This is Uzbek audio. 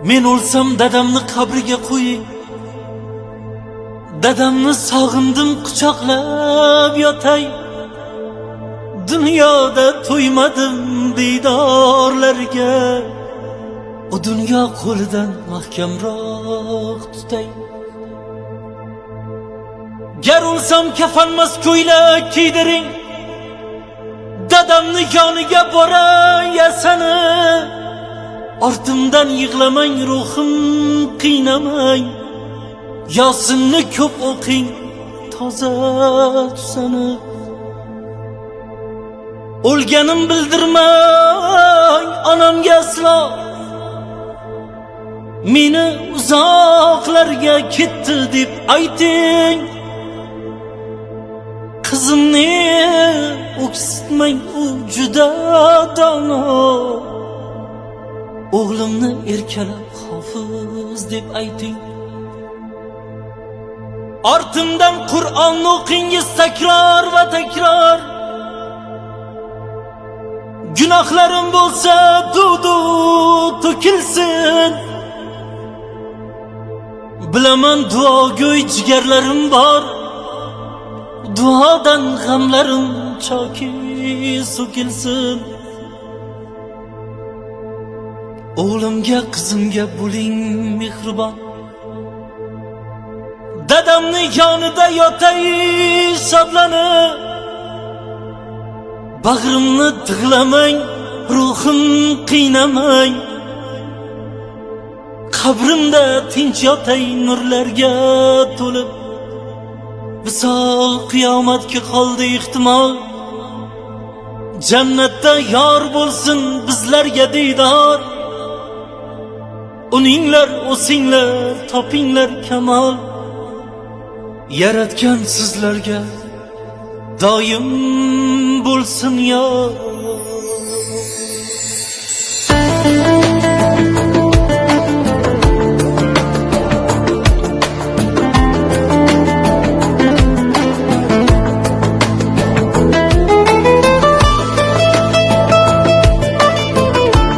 Men o'lsam dadamni qabriga qo'ying. Dadamni sog'indim quchoqlab yotay. Dunyoda to'ymadim diydorlarga. O dunyo qo'lidan mahkamroq tutay. Gar o'lsam kafanmas ko'ylak kiydiring. Dadamni yoniga boray yasani. Ortimdan yig'lamang, ruhim qiynamang. Yosinni ko'p o'qing, toza tusani. O'lganim bildirmang onamga aslo. Meni uzoqlarga ketdi deb ayting. Qizimni o'ksitmang, u juda dono. O'g'limni erkalab hofiz deb ayting. Ortimdan Qur'on o'qingiz takror va takror. Gunohlarim bo'lsa dudu to'kilsin. Bilaman duogo'y jigarlarim bor. Duodan g'amlarim choki so'kilsin. O'g'limga, qizimga bo'ling mehribon. Dadamni yonida yotay shodlanib. Bag'rimni tig'lamang, ruhim qiynamang. Qabrimda tinch yotay nurlarga to'lib. Visol qiyomatga qoldi ehtimol. Jannatda yor bo'lsin bizlarga diydor. Uninglar o'singlar, topinglar kamol. Yaratgan sizlarga doim bo'lsin yor.